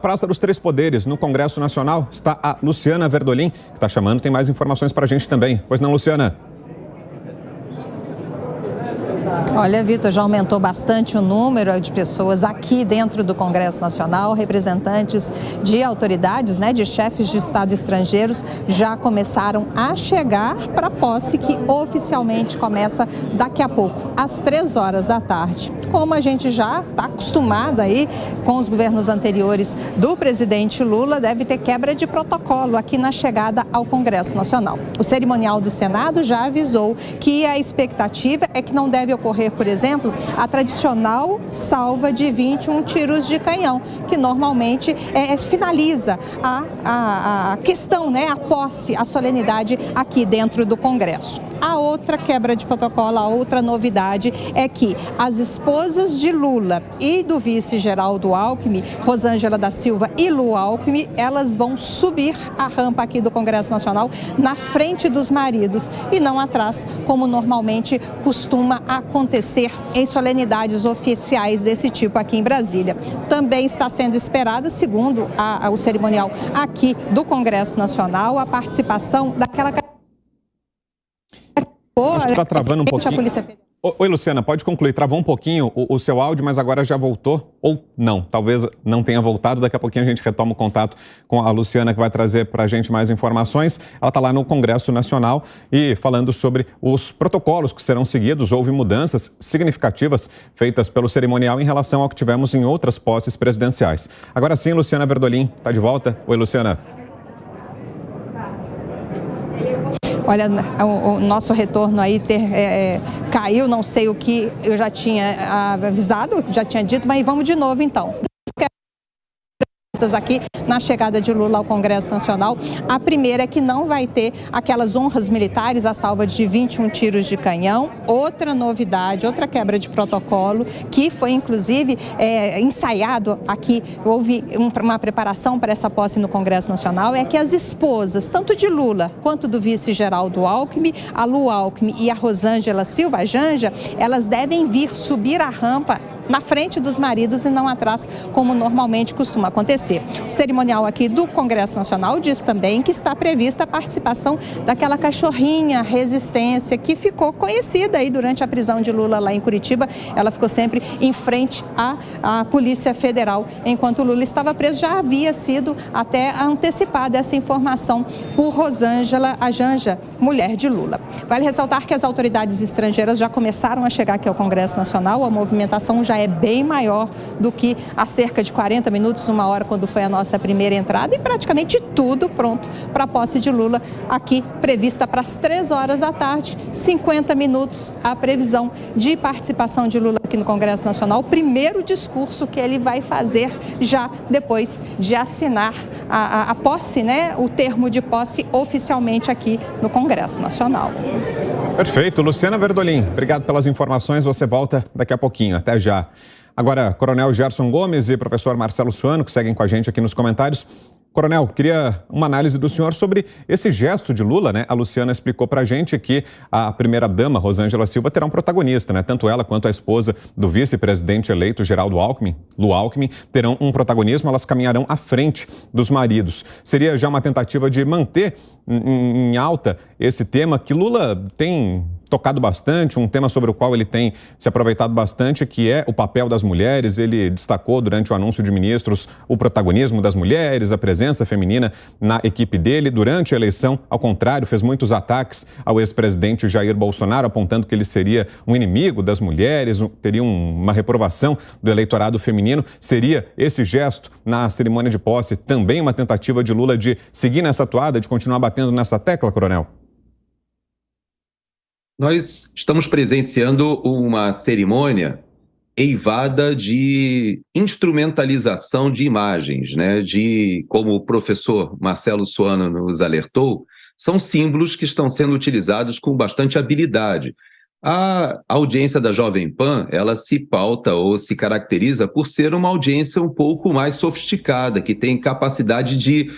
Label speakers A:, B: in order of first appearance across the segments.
A: Praça dos Três Poderes, no Congresso Nacional, está a Luciana Verdolim, que está chamando, tem mais informações para a gente também. Pois não, Luciana?
B: Olha, Vitor, já aumentou bastante o número de pessoas aqui dentro do Congresso Nacional. Representantes de autoridades, de chefes de Estado estrangeiros já começaram a chegar para a posse que oficialmente começa daqui a pouco, às 3 horas da tarde. Como a gente já está acostumado aí com os governos anteriores do presidente Lula, deve ter quebra de protocolo aqui na chegada ao Congresso Nacional. O cerimonial do Senado já avisou que a expectativa é que não deve ocorrer, por exemplo, a tradicional salva de 21 tiros de canhão, que normalmente finaliza a questão, a posse, a solenidade aqui dentro do Congresso. A outra quebra de protocolo, a outra novidade é que as esposas de Lula e do vice Geraldo Alckmin, Rosângela da Silva e Lu Alckmin, elas vão subir a rampa aqui do Congresso Nacional na frente dos maridos e não atrás, como normalmente costuma acontecer em solenidades oficiais desse tipo aqui em Brasília. Também está sendo esperada, segundo o cerimonial aqui do Congresso Nacional, a participação daquela...
A: Acho que está travando um pouquinho. Oi, Luciana, pode concluir. Travou um pouquinho o seu áudio, mas agora já voltou. Ou não, talvez não tenha voltado. Daqui a pouquinho a gente retoma o contato com a Luciana, que vai trazer para a gente mais informações. Ela está lá no Congresso Nacional e falando sobre os protocolos que serão seguidos. Houve mudanças significativas feitas pelo cerimonial em relação ao que tivemos em outras posses presidenciais. Agora sim, Luciana Verdolim está de volta. Oi, Luciana.
B: Olha, o nosso retorno aí caiu, não sei o que eu já tinha avisado, já tinha dito, mas vamos de novo então. Aqui na chegada de Lula ao Congresso Nacional. A primeira é que não vai ter aquelas honras militares, a salva de 21 tiros de canhão. Outra novidade, outra quebra de protocolo, que foi inclusive ensaiado aqui, houve uma preparação para essa posse no Congresso Nacional, é que as esposas, tanto de Lula quanto do vice Geraldo Alckmin, a Lu Alckmin e a Rosângela Silva, a Janja, elas devem vir subir a rampa na frente dos maridos e não atrás, como normalmente costuma acontecer. O cerimonial aqui do Congresso Nacional diz também que está prevista a participação daquela cachorrinha Resistência, que ficou conhecida aí durante a prisão de Lula lá em Curitiba. Ela ficou sempre em frente à Polícia Federal. Enquanto Lula estava preso, já havia sido até antecipada essa informação por Rosângela, a Janja, mulher de Lula. Vale ressaltar que as autoridades estrangeiras já começaram a chegar aqui ao Congresso Nacional. A movimentação já é bem maior do que há cerca de 40 minutos, 1 hora, quando foi a nossa primeira entrada, e praticamente tudo pronto para a posse de Lula, aqui prevista para as 3 horas da tarde, 50 minutos a previsão de participação de Lula aqui no Congresso Nacional, o primeiro discurso que ele vai fazer já depois de assinar a posse, o termo de posse oficialmente aqui no Congresso Nacional.
A: Perfeito. Luciana Verdolim, obrigado pelas informações. Você volta daqui a pouquinho. Até já. Agora, Coronel Gerson Gomes e professor Marcelo Suano, que seguem com a gente aqui nos comentários. Coronel, queria uma análise do senhor sobre esse gesto de Lula, A Luciana explicou pra gente que a primeira-dama, Rosângela Silva, terá um protagonista, Tanto ela quanto a esposa do vice-presidente eleito, Geraldo Alckmin, Lu Alckmin, terão um protagonismo, elas caminharão à frente dos maridos. Seria já uma tentativa de manter em alta esse tema que Lula tem tocado bastante, um tema sobre o qual ele tem se aproveitado bastante, que é o papel das mulheres. Ele destacou durante o anúncio de ministros o protagonismo das mulheres, a presença feminina na equipe dele. Durante a eleição, ao contrário, fez muitos ataques ao ex-presidente Jair Bolsonaro, apontando que ele seria um inimigo das mulheres, teria uma reprovação do eleitorado feminino. Seria esse gesto na cerimônia de posse também uma tentativa de Lula de seguir nessa toada, de continuar batendo nessa tecla, Coronel?
C: Nós estamos presenciando uma cerimônia eivada de instrumentalização de imagens, como o professor Marcelo Suano nos alertou, são símbolos que estão sendo utilizados com bastante habilidade A audiência da Jovem Pan, ela se pauta ou se caracteriza por ser uma audiência um pouco mais sofisticada, que tem capacidade de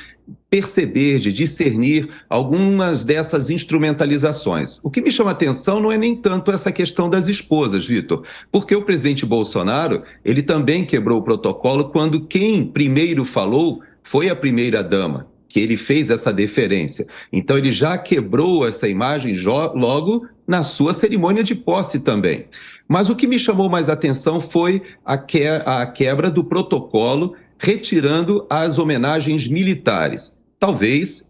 C: perceber, de discernir algumas dessas instrumentalizações. O que me chama a atenção não é nem tanto essa questão das esposas, Vitor, porque o presidente Bolsonaro, ele também quebrou o protocolo quando quem primeiro falou foi a primeira-dama, que ele fez essa deferência. Então ele já quebrou essa imagem logo na sua cerimônia de posse também. Mas o que me chamou mais atenção foi a quebra do protocolo, retirando as homenagens militares. Talvez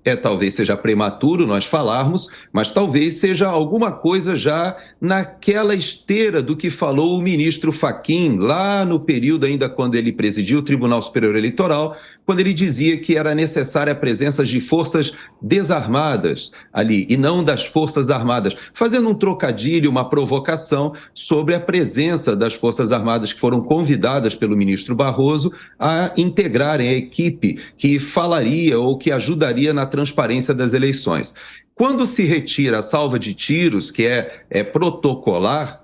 C: seja prematuro nós falarmos, mas talvez seja alguma coisa já naquela esteira do que falou o ministro Fachin, lá no período ainda quando ele presidiu o Tribunal Superior Eleitoral, quando ele dizia que era necessária a presença de forças desarmadas ali, e não das Forças Armadas, fazendo um trocadilho, uma provocação sobre a presença das Forças Armadas que foram convidadas pelo ministro Barroso a integrarem a equipe que falaria ou que ajudaria na transparência das eleições. Quando se retira a salva de tiros, que é protocolar,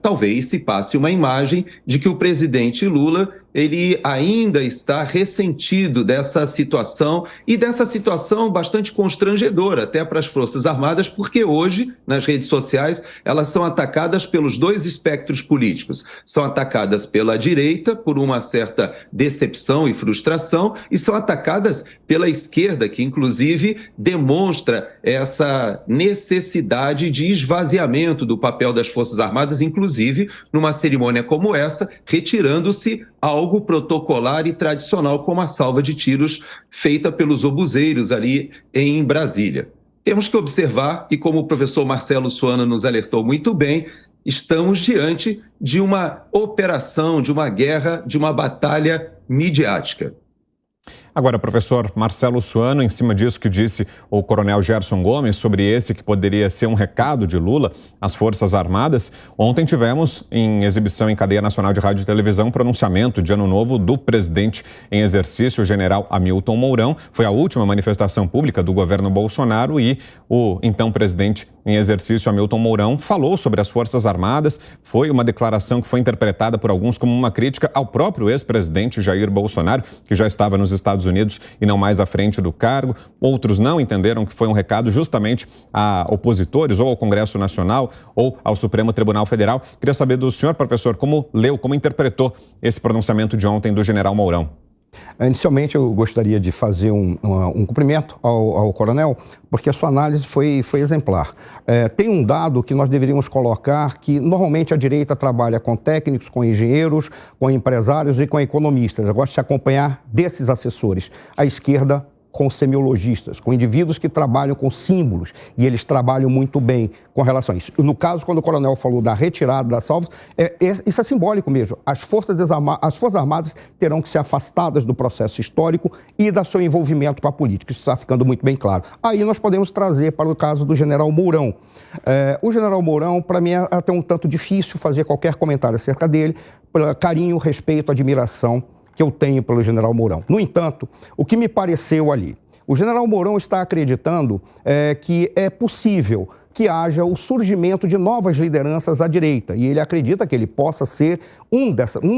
C: talvez se passe uma imagem de que o presidente Lula ele ainda está ressentido dessa situação e dessa situação bastante constrangedora até para as Forças Armadas, porque hoje, nas redes sociais, elas são atacadas pelos dois espectros políticos. São atacadas pela direita, por uma certa decepção e frustração, e são atacadas pela esquerda, que inclusive demonstra essa necessidade de esvaziamento do papel das Forças Armadas, inclusive numa cerimônia como essa, retirando-se algo protocolar e tradicional como a salva de tiros feita pelos obuseiros ali em Brasília. Temos que observar, e como o professor Marcelo Suano nos alertou muito bem, estamos diante de uma operação, de uma guerra, de uma batalha midiática.
A: Agora, professor Marcelo Suano, em cima disso que disse o coronel Gerson Gomes, sobre esse que poderia ser um recado de Lula às Forças Armadas, ontem tivemos, em exibição em cadeia nacional de rádio e televisão, um pronunciamento de Ano Novo do presidente em exercício, o general Hamilton Mourão. Foi a última manifestação pública do governo Bolsonaro e o então presidente em exercício, Hamilton Mourão, falou sobre as Forças Armadas. Foi uma declaração que foi interpretada por alguns como uma crítica ao próprio ex-presidente Jair Bolsonaro, que já estava nos Estados Unidos e não mais à frente do cargo. Outros não entenderam que foi um recado justamente a opositores, ou ao Congresso Nacional, ou ao Supremo Tribunal Federal. Queria saber do senhor, professor, como leu, como interpretou esse pronunciamento de ontem do general Mourão.
D: Inicialmente, eu gostaria de fazer um cumprimento ao coronel, porque a sua análise foi exemplar. Tem um dado que nós deveríamos colocar, que normalmente a direita trabalha com técnicos, com engenheiros, com empresários e com economistas. Eu gosto de se acompanhar desses assessores. A esquerda com semiologistas, com indivíduos que trabalham com símbolos, e eles trabalham muito bem com relação a isso. No caso, quando o coronel falou da retirada das salvas, isso é simbólico mesmo. As Forças Armadas terão que ser afastadas do processo histórico e do seu envolvimento com a política. Isso está ficando muito bem claro. Aí nós podemos trazer para o caso do general Mourão. O general Mourão, para mim, é até um tanto difícil fazer qualquer comentário acerca dele, pelo carinho, respeito, admiração que eu tenho pelo general Mourão. No entanto, o que me pareceu ali? O general Mourão está acreditando que é possível que haja o surgimento de novas lideranças à direita. E ele acredita que ele possa ser um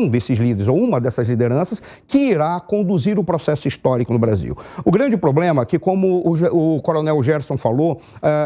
D: desses líderes, ou uma dessas lideranças, que irá conduzir o processo histórico no Brasil. O grande problema é que, como o coronel Gerson falou,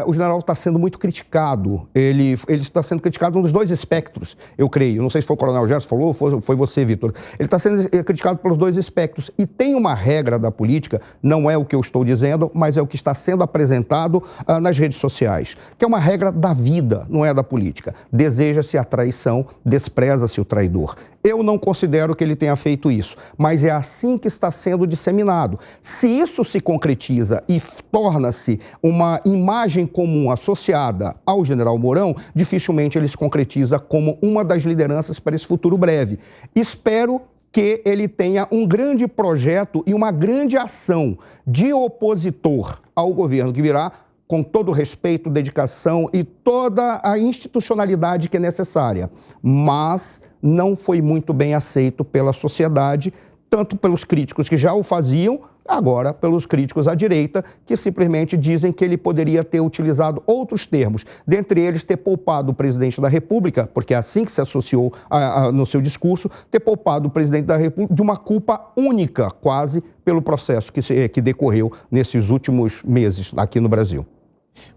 D: o general está sendo muito criticado. Ele está sendo criticado nos dois espectros, eu creio. Não sei se foi o coronel Gerson que falou ou foi você, Vitor. Ele está sendo criticado pelos dois espectros. E tem uma regra da política, não é o que eu estou dizendo, mas é o que está sendo apresentado nas redes sociais, que é uma regra da vida, não é da política. Deseja-se a traição, despreza-se o traidor. Eu não considero que ele tenha feito isso, mas é assim que está sendo disseminado. Se isso se concretiza e torna-se uma imagem comum associada ao general Mourão, dificilmente ele se concretiza como uma das lideranças para esse futuro breve. Espero que ele tenha um grande projeto e uma grande ação de opositor ao governo que virá, com todo o respeito, dedicação e toda a institucionalidade que é necessária. Mas não foi muito bem aceito pela sociedade, tanto pelos críticos que já o faziam, agora pelos críticos à direita, que simplesmente dizem que ele poderia ter utilizado outros termos, dentre eles ter poupado o presidente da República, porque é assim que se associou no seu discurso, ter poupado o presidente da República de uma culpa única, quase, pelo processo que decorreu nesses últimos meses aqui no Brasil.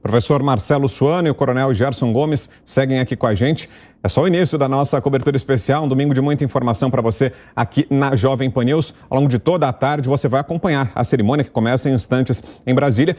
A: Professor Marcelo Suano e o coronel Gerson Gomes seguem aqui com a gente. É só o início da nossa cobertura especial, um domingo de muita informação para você aqui na Jovem Pan News. Ao longo de toda a tarde você vai acompanhar a cerimônia que começa em instantes em Brasília.